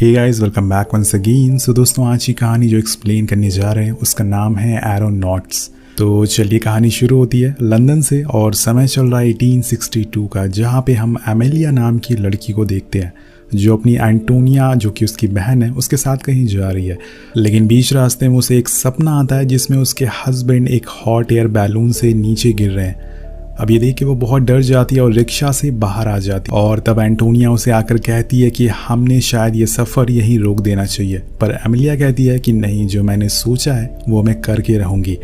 हे guys, welcome back once again. So दोस्तों, आज की कहानी जो एक्सप्लेन करने जा रहे हैं उसका नाम है एरोनॉट्स। तो चलिए कहानी शुरू होती है लंदन से और समय चल रहा है 1862 का, जहाँ पे हम एमेलिया नाम की लड़की को देखते हैं जो अपनी एंटोनिया जो कि उसकी बहन है उसके साथ कहीं जा रही है। लेकिन बीच रास्ते में उसे एक सपना आता है जिसमें उसके हस्बैंड एक हॉट एयर बैलून से नीचे गिर रहे हैं। अब ये देख के वो बहुत डर जाती है और रिक्शा से बाहर आ जाती है और तब एंटोनिया उसे आकर कहती है कि हमने शायद ये सफ़र यहीं रोक देना चाहिए, पर एमिलिया कहती है कि नहीं, जो मैंने सोचा है वो मैं करके रहूँगी।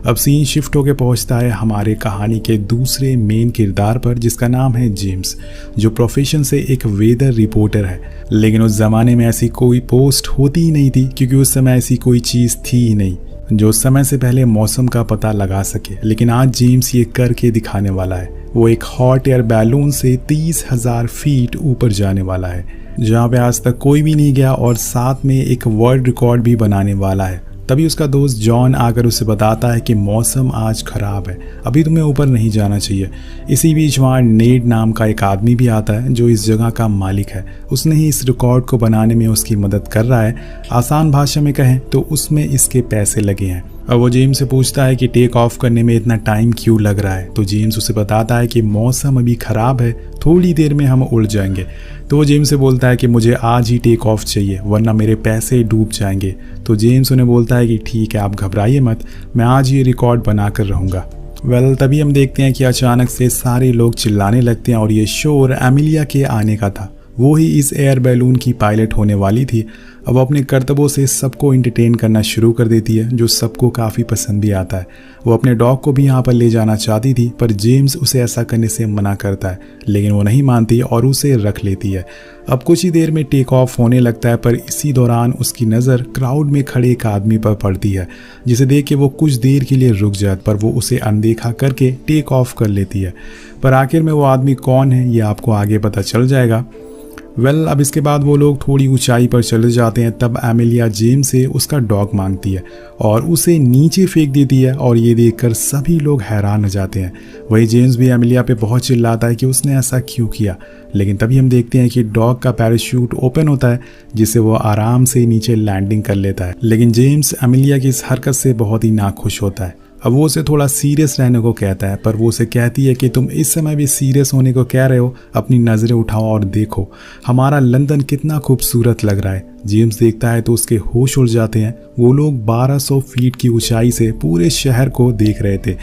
अब सीन शिफ्ट होकर पहुँचता है हमारे कहानी के दूसरे मेन किरदार पर जिसका नाम है जेम्स, जो प्रोफेशन से एक वेदर रिपोर्टर है। लेकिन उस ज़माने में ऐसी कोई पोस्ट होती ही नहीं थी क्योंकि उस समय ऐसी कोई चीज़ थी ही नहीं जो समय से पहले मौसम का पता लगा सके। लेकिन आज जेम्स ये करके दिखाने वाला है। वो एक हॉट एयर बैलून से 30,000 फीट ऊपर जाने वाला है जहाँ पे आज तक कोई भी नहीं गया और साथ में एक वर्ल्ड रिकॉर्ड भी बनाने वाला है। तभी उसका दोस्त जॉन आकर उसे बताता है कि मौसम आज खराब है, अभी तुम्हें ऊपर नहीं जाना चाहिए। इसी बीच वहाँ नेड नाम का एक आदमी भी आता है जो इस जगह का मालिक है। उसने ही इस रिकॉर्ड को बनाने में उसकी मदद कर रहा है। आसान भाषा में कहें तो उसमें इसके पैसे लगे हैं। अब वो जेम्स से पूछता है कि टेक ऑफ करने में इतना टाइम क्यों लग रहा है। तो जेम्स उसे बताता है कि मौसम अभी ख़राब है, थोड़ी देर में हम उड़ जाएंगे। तो वो जेम्स से बोलता है कि मुझे आज ही टेक ऑफ चाहिए वरना मेरे पैसे डूब जाएंगे। तो जेम्स उन्हें बोलता है कि ठीक है, आप घबराइए मत, मैं आज ये रिकॉर्ड बना कर रहूँगा। तभी हम देखते हैं कि अचानक से सारे लोग चिल्लाने लगते हैं और ये शोर एमिलिया के आने का था। वो ही इस एयर बैलून की पायलट होने वाली थी। अब अपने करतबों से सबको एंटरटेन करना शुरू कर देती है जो सबको काफ़ी पसंद भी आता है। वो अपने डॉग को भी यहाँ पर ले जाना चाहती थी पर जेम्स उसे ऐसा करने से मना करता है, लेकिन वो नहीं मानती और उसे रख लेती है। अब कुछ ही देर में टेक ऑफ होने लगता है पर इसी दौरान उसकी नज़र क्राउड में खड़े एक आदमी पर पड़ती है जिसे देख के वो कुछ देर के लिए रुक जाती, पर वो उसे अनदेखा करके टेक ऑफ कर लेती है। पर आखिर में वो आदमी कौन है ये आपको आगे पता चल जाएगा। अब इसके बाद वो लोग थोड़ी ऊंचाई पर चले जाते हैं। तब एमिलिया जेम्स से उसका डॉग मांगती है और उसे नीचे फेंक देती है और ये देखकर सभी लोग हैरान हो जाते हैं। वही जेम्स भी एमिलिया पे बहुत चिल्लाता है कि उसने ऐसा क्यों किया। लेकिन तभी हम देखते हैं कि डॉग का पैराशूट ओपन होता है जिससे वो आराम से नीचे लैंडिंग कर लेता है। लेकिन जेम्स एमिलिया की इस हरकत से बहुत ही नाखुश होता है। अब वो उसे थोड़ा सीरियस रहने को कहता है पर वो उसे कहती है कि तुम इस समय भी सीरियस होने को कह रहे हो, अपनी नज़रें उठाओ और देखो हमारा लंदन कितना खूबसूरत लग रहा है। जेम्स देखता है तो उसके होश उड़ जाते हैं। वो लोग 1200 फीट की ऊंचाई से पूरे शहर को देख रहे थे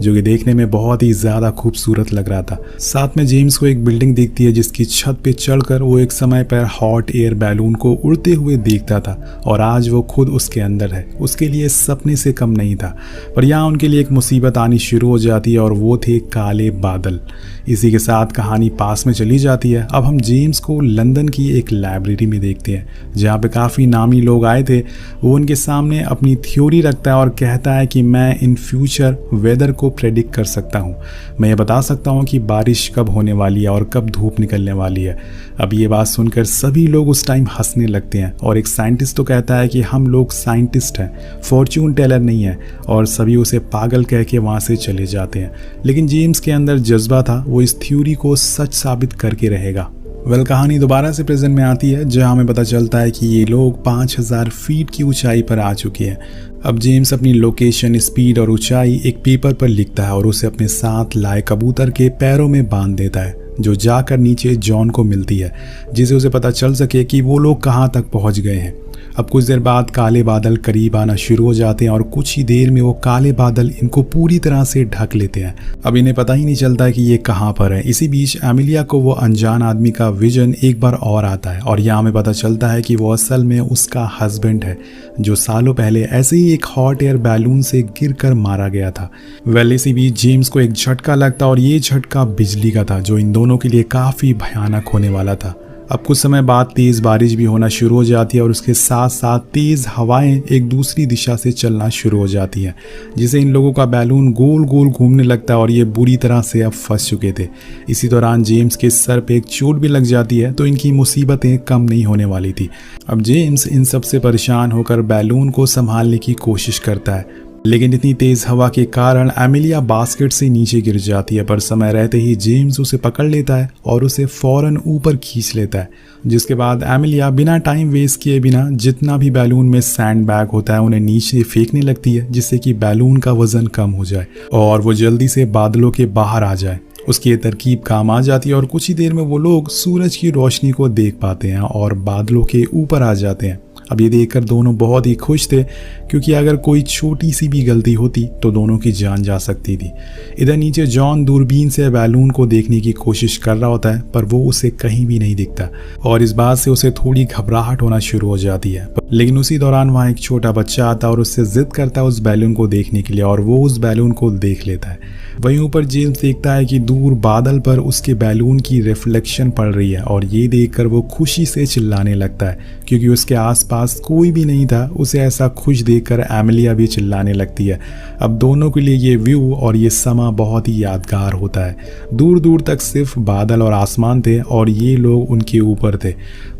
जो कि देखने में बहुत ही ज़्यादा खूबसूरत लग रहा था। साथ में जेम्स को एक बिल्डिंग दिखती है जिसकी छत पे चढ़कर वो एक समय पर हॉट एयर बैलून को उड़ते हुए देखता था और आज वो खुद उसके अंदर है। उसके लिए सपने से कम नहीं था। पर यहाँ उनके लिए एक मुसीबत आनी शुरू हो जाती है और वो थे काले बादल। इसी के साथ कहानी पास में चली जाती है। अब हम जेम्स को लंदन की एक लाइब्रेरी में देखते हैं जहाँ पे काफ़ी नामी लोग आए थे। वो उनके सामने अपनी थ्योरी रखता है और कहता है कि मैं इन फ्यूचर वेदर को प्रेडिक्ट कर सकता हूँ। मैं ये बता सकता हूँ कि बारिश कब होने वाली है और कब धूप निकलने वाली है। अब ये बात सुनकर सभी लोग उस टाइम हंसने लगते हैं और एक साइंटिस्ट तो कहता है कि हम लोग साइंटिस्ट हैं, फॉर्च्यून टेलर नहीं है, और सभी उसे पागल कह के वहाँ से चले जाते हैं। लेकिन जेम्स के अंदर जज्बा था, वो इस थ्योरी को सच साबित करके रहेगा। कहानी दोबारा से प्रेजेंट में आती है जहां हमें पता चलता है कि ये लोग 5000 फीट की ऊंचाई पर आ चुके हैं। अब जेम्स अपनी लोकेशन, स्पीड और ऊंचाई एक पेपर पर लिखता है और उसे अपने साथ लाए कबूतर के पैरों में बांध देता है जो जाकर नीचे जॉन को मिलती है जिसे उसे पता चल सके कि वो लोग कहां तक पहुंच गए हैं। अब कुछ देर बाद काले बादल करीब आना शुरू हो जाते हैं और कुछ ही देर में वो काले बादल इनको पूरी तरह से ढक लेते हैं। अब इन्हें पता ही नहीं चलता है कि ये कहाँ पर है। इसी बीच एमिलिया को वो अनजान आदमी का विजन एक बार और आता है और यहाँ हमें पता चलता है कि वो असल में उसका हस्बैंड है जो सालों पहले ऐसे ही एक हॉट एयर बैलून से गिरकर मारा गया था। इसी बीच जेम्स को एक झटका लगता और ये झटका बिजली का था जो इन दोनों के लिए काफ़ी भयानक होने वाला था। अब कुछ समय बाद तेज़ बारिश भी होना शुरू हो जाती है और उसके साथ साथ तेज़ हवाएं एक दूसरी दिशा से चलना शुरू हो जाती हैं जिससे इन लोगों का बैलून गोल गोल घूमने लगता है और ये बुरी तरह से अब फंस चुके थे। इसी दौरान जेम्स के सर पे एक चोट भी लग जाती है तो इनकी मुसीबतें कम नहीं होने वाली थी। अब जेम्स इन सब से परेशान होकर बैलून को संभालने की कोशिश करता है लेकिन इतनी तेज हवा के कारण एमिलिया बास्केट से नीचे गिर जाती है, पर समय रहते ही जेम्स उसे पकड़ लेता है और उसे फौरन ऊपर खींच लेता है। जिसके बाद एमिलिया बिना टाइम वेस्ट किए बिना जितना भी बैलून में सैंड बैग होता है उन्हें नीचे फेंकने लगती है, जिससे कि बैलून का वजन कम हो जाए और वो जल्दी से बादलों के बाहर आ जाए। उसकी ये तरकीब काम आ जाती है और कुछ ही देर में वो लोग सूरज की रोशनी को देख पाते हैं और बादलों के ऊपर आ जाते हैं। अब ये देखकर दोनों बहुत ही खुश थे, क्योंकि अगर कोई छोटी सी भी गलती होती तो दोनों की जान जा सकती थी। इधर नीचे जॉन दूरबीन से बैलून को देखने की कोशिश कर रहा होता है, पर वो उसे कहीं भी नहीं दिखता और इस बात से उसे थोड़ी घबराहट होना शुरू हो जाती है। लेकिन उसी दौरान वहाँ एक छोटा बच्चा आता है और उससे जिद करता है उस बैलून को देखने के लिए, और वो उस बैलून को देख लेता है। वहीं ऊपर जेम्स देखता है कि दूर बादल पर उसके बैलून की रिफ्लेक्शन पड़ रही है, और ये देखकर वो खुशी से चिल्लाने लगता है, क्योंकि उसके आसपास कोई भी नहीं था। उसे ऐसा खुश देखकर एमिलिया भी चिल्लाने लगती है। अब दोनों के लिए ये व्यू और ये समा बहुत ही यादगार होता है। दूर दूर तक सिर्फ बादल और आसमान थे और ये लोग उनके ऊपर थे।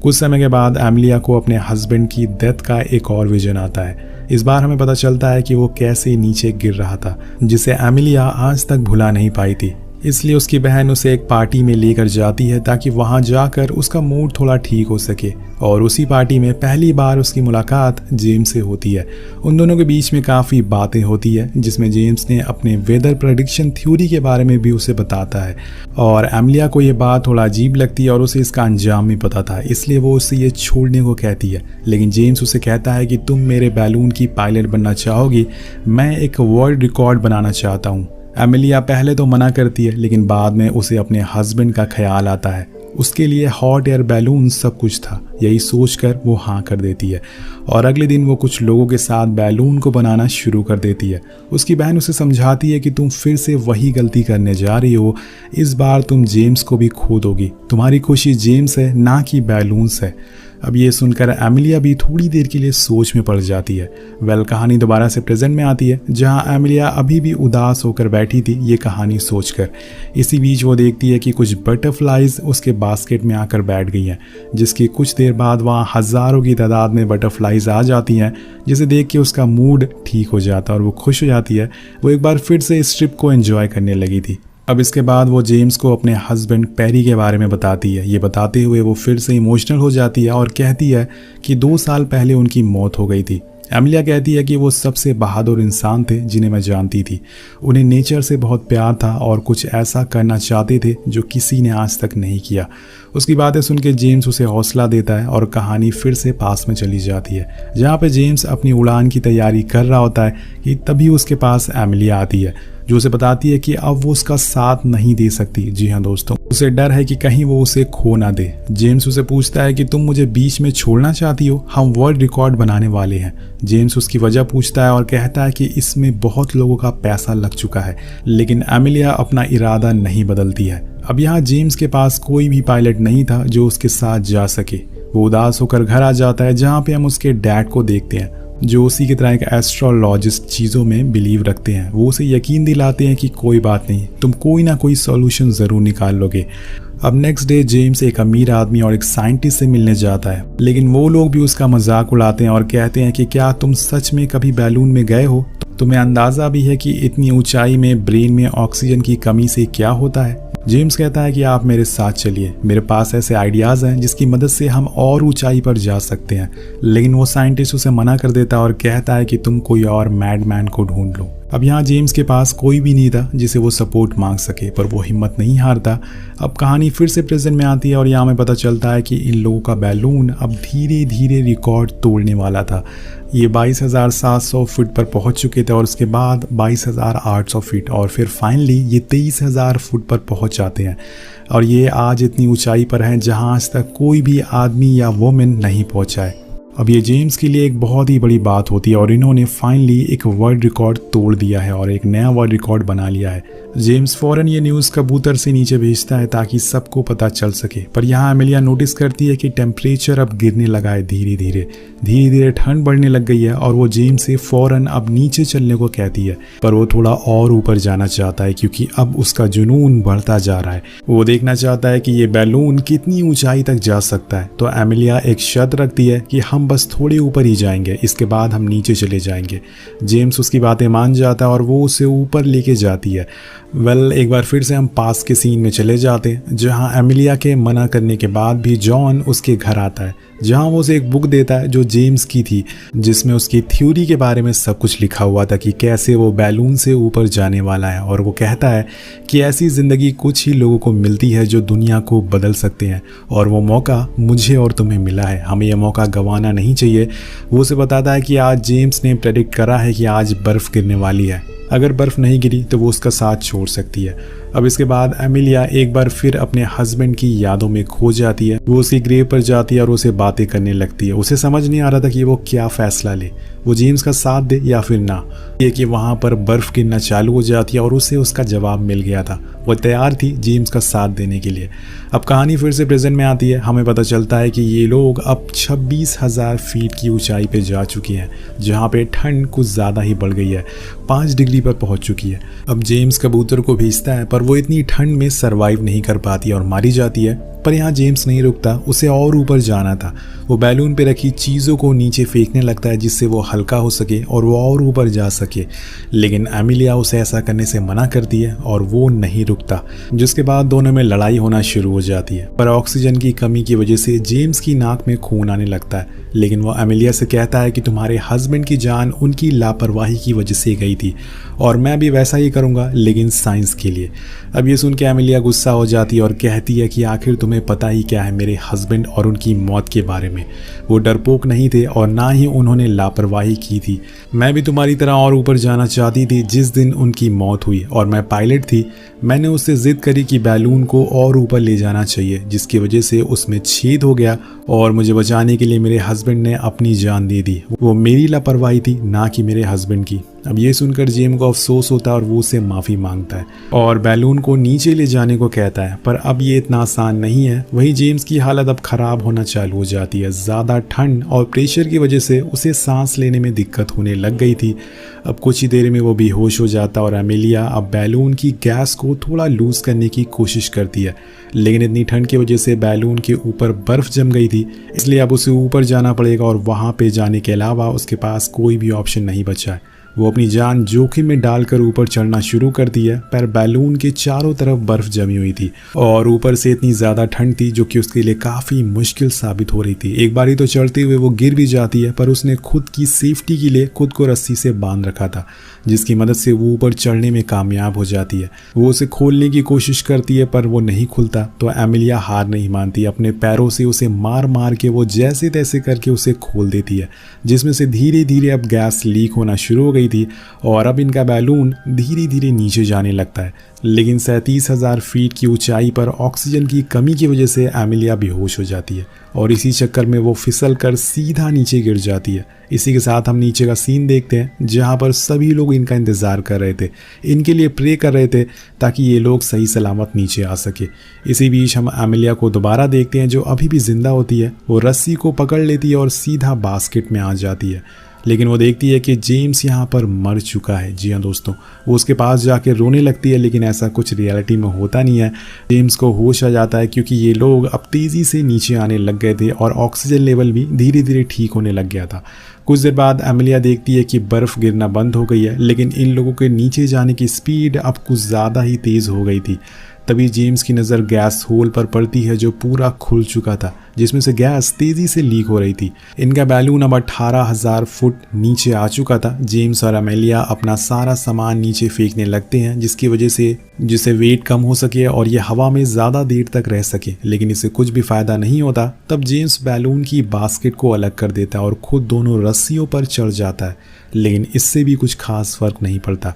कुछ समय के बाद एमिलिया को अपने हस्बैंड की डेथ का एक और विजन आता है। इस बार हमें पता चलता है कि वो कैसे नीचे गिर रहा था, जिसे एमिलिया आज तक भुला नहीं पाई थी। इसलिए उसकी बहन उसे एक पार्टी में लेकर जाती है ताकि वहां जाकर उसका मूड थोड़ा ठीक हो सके, और उसी पार्टी में पहली बार उसकी मुलाकात जेम्स से होती है। उन दोनों के बीच में काफ़ी बातें होती है, जिसमें जेम्स ने अपने वेदर प्रेडिक्शन थ्योरी के बारे में भी उसे बताता है, और एमिलिया को ये बात थोड़ा अजीब लगती है और उसे इसका अंजाम भी पता था, इसलिए वो उससे ये छोड़ने को कहती है। लेकिन जेम्स उसे कहता है कि तुम मेरे बैलून की पायलट बनना चाहोगी, मैं एक वर्ल्ड रिकॉर्ड बनाना चाहता हूँ। एमिलिया पहले तो मना करती है, लेकिन बाद में उसे अपने हस्बैंड का ख्याल आता है। उसके लिए हॉट एयर बैलून सब कुछ था, यही सोचकर वो हाँ कर देती है, और अगले दिन वो कुछ लोगों के साथ बैलून को बनाना शुरू कर देती है। उसकी बहन उसे समझाती है कि तुम फिर से वही गलती करने जा रही हो, इस बार तुम जेम्स को भी खो दोगी। तुम्हारी खुशी जेम्स है, ना कि बैलून्स है। अब ये सुनकर एमिलिया भी थोड़ी देर के लिए सोच में पड़ जाती है। कहानी दोबारा से प्रेजेंट में आती है, जहां एमिलिया अभी भी उदास होकर बैठी थी ये कहानी सोचकर। इसी बीच वो देखती है कि कुछ बटरफ्लाइज उसके बास्केट में आकर बैठ गई हैं, जिसकी कुछ देर बाद वहाँ हज़ारों की तादाद में बटरफ्लाइज आ जाती हैं, जिसे देख के उसका मूड ठीक हो जाता है और वो खुश हो जाती है। वो एक बार फिर से इस ट्रिप को एंजॉय करने लगी थी। अब इसके बाद वो जेम्स को अपने हस्बैंड पेरी के बारे में बताती है। ये बताते हुए वो फिर से इमोशनल हो जाती है और कहती है कि 2 साल पहले उनकी मौत हो गई थी। एमिलिया कहती है कि वो सबसे बहादुर इंसान थे जिन्हें मैं जानती थी। उन्हें नेचर से बहुत प्यार था और कुछ ऐसा करना चाहते थे जो किसी ने आज तक नहीं किया। उसकी बातें सुन के जेम्स उसे हौसला देता है और कहानी फिर से पास में चली जाती है, जहाँ पे जेम्स अपनी उड़ान की तैयारी कर रहा होता है कि तभी उसके पास एमिलिया आती है, जो उसे बताती है कि अब वो उसका साथ नहीं दे सकती। जी हाँ दोस्तों, उसे डर है कि कहीं वो उसे खो ना दे। जेम्स उसे पूछता है कि तुम मुझे बीच में छोड़ना चाहती हो, हम वर्ल्ड रिकॉर्ड बनाने वाले हैं। जेम्स उसकी वजह पूछता है और कहता है कि इसमें बहुत लोगों का पैसा लग चुका है, लेकिन एमिलिया अपना इरादा नहीं बदलती है। अब यहाँ जेम्स के पास कोई भी पायलट नहीं था जो उसके साथ जा सके। वो उदास होकर घर आ जाता है, जहाँ पे हम उसके डैड को देखते हैं, जो उसी की तरह एक एस्ट्रोलॉजिस्ट चीज़ों में बिलीव रखते हैं। वो उसे यकीन दिलाते हैं कि कोई बात नहीं, तुम कोई ना कोई सॉल्यूशन ज़रूर निकाल लोगे। अब नेक्स्ट डे जेम्स एक अमीर आदमी और एक साइंटिस्ट से मिलने जाता है, लेकिन वो लोग भी उसका मजाक उड़ाते हैं और कहते हैं कि क्या तुम सच में कभी बैलून में गए हो? तुम्हें अंदाज़ा भी है कि इतनी ऊंचाई में ब्रेन में ऑक्सीजन की कमी से क्या होता है? जेम्स कहता है कि आप मेरे साथ चलिए, मेरे पास ऐसे आइडियाज़ हैं जिसकी मदद से हम और ऊंचाई पर जा सकते हैं। लेकिन वो साइंटिस्ट उसे मना कर देता है और कहता है कि तुम कोई और मैडमैन को ढूंढ लो। अब यहाँ जेम्स के पास कोई भी नहीं था जिसे वो सपोर्ट मांग सके, पर वो हिम्मत नहीं हारता। अब कहानी फिर से प्रेजेंट में आती है और यहाँ में पता चलता है कि इन लोगों का बैलून अब धीरे धीरे रिकॉर्ड तोड़ने वाला था। ये 22,700 फीट पर पहुंच चुके थे और उसके बाद 22,800 फीट, और फिर फाइनली ये 23,000 फुट पर पहुंच जाते हैं। और ये आज इतनी ऊंचाई पर हैं जहां आज तक कोई भी आदमी या वुमेन नहीं पहुंचा है। अब ये जेम्स के लिए एक बहुत ही बड़ी बात होती है और इन्होंने फाइनली एक वर्ल्ड रिकॉर्ड तोड़ दिया है और एक नया वर्ल्ड रिकॉर्ड बना लिया है। जेम्स फौरन ये न्यूज़ कबूतर से नीचे भेजता है ताकि सबको पता चल सके, पर यहाँ एमिलिया नोटिस करती है कि टेम्परेचर अब गिरने लगा है। धीरे धीरे ठंड बढ़ने लग गई है और वो जेम्स से फौरन अब नीचे चलने को कहती है, पर वो थोड़ा और ऊपर जाना चाहता है क्योंकि अब उसका जुनून बढ़ता जा रहा है। वो देखना चाहता है कि ये बैलून कितनी ऊंचाई तक जा सकता है। तो एमिलिया एक शर्त रखती है कि हम हम बस थोड़े ऊपर ही जाएंगे, इसके बाद हम नीचे चले जाएंगे। जेम्स उसकी बातें मान जाता है और वो उसे ऊपर लेके जाती है। एक बार फिर से हम पास के सीन में चले जाते हैं, जहाँ एमिलिया के मना करने के बाद भी जॉन उसके घर आता है, जहाँ वो उसे एक बुक देता है जो जेम्स की थी, जिसमें उसकी थ्योरी के बारे में सब कुछ लिखा हुआ था कि कैसे वो बैलून से ऊपर जाने वाला है। और वो कहता है कि ऐसी ज़िंदगी कुछ ही लोगों को मिलती है जो दुनिया को बदल सकते हैं, और वो मौका मुझे और तुम्हें मिला है, हमें यह मौका गंवाना नहीं चाहिए। वो उसे बताता है कि आज जेम्स ने प्रेडिक्ट करा है कि आज बर्फ़ गिरने वाली है, अगर बर्फ़ नहीं गिरी तो वो उसका साथ छोड़ सकती है। अब इसके बाद एमिलिया एक बार फिर अपने हस्बैंड की यादों में खो जाती है। वो उसकी ग्रेव पर जाती है और उसे बातें करने लगती है। उसे समझ नहीं आ रहा था कि वो क्या फैसला ले, वो जेम्स का साथ दे या फिर ना। ये कि वहाँ पर बर्फ़ गिरना चालू हो जाती है और उसे उसका जवाब मिल गया था। वो तैयार थी जेम्स का साथ देने के लिए। अब कहानी फिर से प्रेजेंट में आती है। हमें पता चलता है कि ये लोग अब 26,000 फीट की ऊंचाई पे जा चुके हैं, जहाँ पे ठंड कुछ ज़्यादा ही बढ़ गई है, 5 डिग्री पर पहुँच चुकी है। अब जेम्स कबूतर को भेजता है, पर वो इतनी ठंड में सरवाइव नहीं कर पाती और मारी जाती है। पर यहाँ जेम्स नहीं रुकता, उसे और ऊपर जाना था। वो बैलून पे रखी चीज़ों को नीचे फेंकने लगता है जिससे वो हल्का हो सके और वो और ऊपर जा सके, लेकिन एमिलिया उसे ऐसा करने से मना करती है और वो नहीं रुकता, जिसके बाद दोनों में लड़ाई होना शुरू हो जाती है। पर ऑक्सीजन की कमी की वजह से जेम्स की नाक में खून आने लगता है, लेकिन वो एमिलिया से कहता है कि तुम्हारे हस्बैंड की जान उनकी लापरवाही की वजह से गई थी और मैं भी वैसा ही करूँगा, लेकिन साइंस के लिए। अब ये सुन के एमिलिया गुस्सा हो जाती है और कहती है कि आखिर तुम्हें पता ही क्या है मेरे हस्बैंड और उनकी मौत के बारे में। वो डरपोक नहीं थे और ना ही उन्होंने लापरवाही की थी। मैं भी तुम्हारी तरह और ऊपर जाना चाहती थी जिस दिन उनकी मौत हुई, और मैं पायलट थी। मैंने उससे जिद करी कि बैलून को और ऊपर ले जाना चाहिए, जिसकी वजह से उसमें छेद हो गया और मुझे बचाने के लिए मेरे हस्बैंड ने अपनी जान दे दी। वो मेरी लापरवाही थी, ना कि मेरे हस्बैंड की। अब ये सुनकर जेम को अफसोस होता है और वो उससे माफ़ी मांगता है और बैलून को नीचे ले जाने को कहता है, पर अब ये इतना आसान नहीं है। वहीं जेम्स की हालत अब ख़राब होना चालू हो जाती है। ज़्यादा ठंड और प्रेशर की वजह से उसे सांस लेने में दिक्कत होने लग गई थी। अब कुछ ही देर में वो बेहोश हो जाता और एमिलिया अब बैलून की गैस को थोड़ा लूज़ करने की कोशिश करती है, लेकिन इतनी ठंड की वजह से बैलून के ऊपर बर्फ़ जम गई थी, इसलिए अब उसे ऊपर जाना पड़ेगा और वहाँ पे जाने के अलावा उसके पास कोई भी ऑप्शन नहीं बचा है। वो अपनी जान जोखिम में डालकर ऊपर चढ़ना शुरू करती है, पर बैलून के चारों तरफ बर्फ जमी हुई थी और ऊपर से इतनी ज़्यादा ठंड थी जो कि उसके लिए काफ़ी मुश्किल साबित हो रही थी। एक बारी तो चढ़ते हुए वो गिर भी जाती है, पर उसने खुद की सेफ्टी के लिए खुद को रस्सी से बांध रखा था, जिसकी मदद से वो ऊपर चढ़ने में कामयाब हो जाती है। वो उसे खोलने की कोशिश करती है, पर वो नहीं खुलता, तो एमिलिया हार नहीं मानती। अपने पैरों से उसे मार मार के वो जैसे तैसे करके उसे खोल देती है, जिसमें से धीरे धीरे अब गैस लीक होना शुरू हो गई थी और अब इनका बैलून धीरे धीरे नीचे जाने लगता है। लेकिन 37,000 फीट की ऊंचाई पर ऑक्सीजन की कमी की वजह से एमिलिया बेहोश हो जाती है और इसी चक्कर में वो फिसल कर सीधा नीचे गिर जाती है। इसी के साथ हम नीचे का सीन देखते हैं, जहाँ पर सभी लोग इनका इंतज़ार कर रहे थे, इनके लिए प्रे कर रहे थे ताकि ये लोग सही सलामत नीचे आ सके। इसी बीच हम एमिलिया को दोबारा देखते हैं, जो अभी भी जिंदा होती है। वो रस्सी को पकड़ लेती है और सीधा बास्केट में आ जाती है, लेकिन वो देखती है कि जेम्स यहाँ पर मर चुका है। जी हाँ दोस्तों, वो उसके पास जाके रोने लगती है, लेकिन ऐसा कुछ रियलिटी में होता नहीं है। जेम्स को होश आ जाता है क्योंकि ये लोग अब तेज़ी से नीचे आने लग गए थे और ऑक्सीजन लेवल भी धीरे धीरे ठीक होने लग गया था। कुछ देर बाद एमिलिया देखती है कि बर्फ़ गिरना बंद हो गई है, लेकिन इन लोगों के नीचे जाने की स्पीड अब कुछ ज़्यादा ही तेज़ हो गई थी। तभी जेम्स की नज़र गैस होल पर पड़ती है जो पूरा खुल चुका था, जिसमें से गैस तेज़ी से लीक हो रही थी। इनका बैलून अब 18,000 फुट नीचे आ चुका था। जेम्स और एमिलिया अपना सारा सामान नीचे फेंकने लगते हैं, जिसकी वजह से जिससे वेट कम हो सके और ये हवा में ज़्यादा देर तक रह सके, लेकिन इससे कुछ भी फ़ायदा नहीं होता। तब जेम्स बैलून की बास्केट को अलग कर देता है और खुद दोनों रस्सियों पर चढ़ जाता है, लेकिन इससे भी कुछ खास फ़र्क नहीं पड़ता।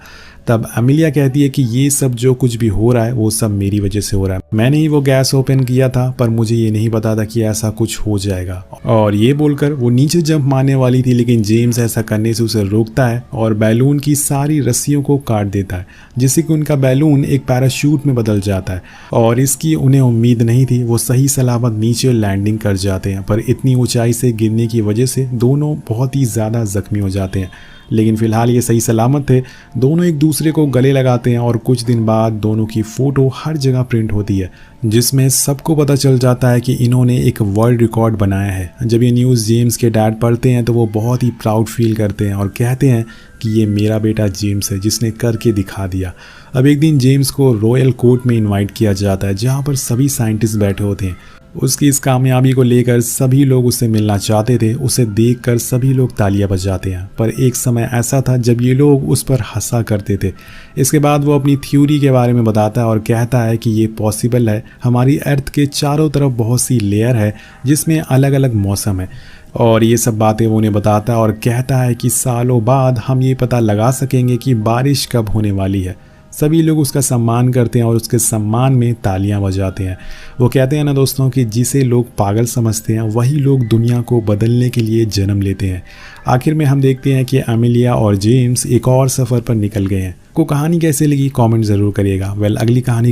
तब एमिलिया कहती है कि ये सब जो कुछ भी हो रहा है वो सब मेरी वजह से हो रहा है। मैंने ही वो गैस ओपन किया था, पर मुझे ये नहीं पता था कि ऐसा कुछ हो जाएगा। और ये बोलकर वो नीचे जंप मारने वाली थी, लेकिन जेम्स ऐसा करने से उसे रोकता है और बैलून की सारी रस्सियों को काट देता है, जिससे कि उनका बैलून एक पैराशूट में बदल जाता है और इसकी उन्हें उम्मीद नहीं थी। वो सही सलामत नीचे लैंडिंग कर जाते हैं, पर इतनी ऊंचाई से गिरने की वजह से दोनों बहुत ही ज़्यादा जख्मी हो जाते हैं। लेकिन फिलहाल ये सही सलामत थे। दोनों एक दूसरे को गले लगाते हैं और कुछ दिन बाद दोनों की फ़ोटो हर जगह प्रिंट होती है, जिसमें सबको पता चल जाता है कि इन्होंने एक वर्ल्ड रिकॉर्ड बनाया है। जब ये न्यूज़ जेम्स के डैड पढ़ते हैं तो वो बहुत ही प्राउड फील करते हैं और कहते हैं कि ये मेरा बेटा जेम्स है जिसने करके दिखा दिया। अब एक दिन जेम्स को रॉयल कोर्ट में इनवाइट किया जाता है जहाँ पर सभी साइंटिस्ट बैठे होते हैं। उसकी इस कामयाबी को लेकर सभी लोग उससे मिलना चाहते थे। उसे देखकर सभी लोग तालियां बजाते हैं, पर एक समय ऐसा था जब ये लोग उस पर हंसा करते थे। इसके बाद वो अपनी थ्योरी के बारे में बताता है और कहता है कि ये पॉसिबल है। हमारी अर्थ के चारों तरफ बहुत सी लेयर है जिसमें अलग अलग मौसम है, और ये सब बातें वो उन्हें बताता है और कहता है कि सालों बाद हम ये पता लगा सकेंगे कि बारिश कब होने वाली है। सभी लोग उसका सम्मान करते हैं और उसके सम्मान में तालियां बजाते हैं। वो कहते हैं ना दोस्तों कि जिसे लोग पागल समझते हैं वही लोग दुनिया को बदलने के लिए जन्म लेते हैं। आखिर में हम देखते हैं कि एमिलिया और जेम्स एक और सफ़र पर निकल गए हैं। को कहानी कैसे लगी कमेंट ज़रूर करिएगा। अगली कहानी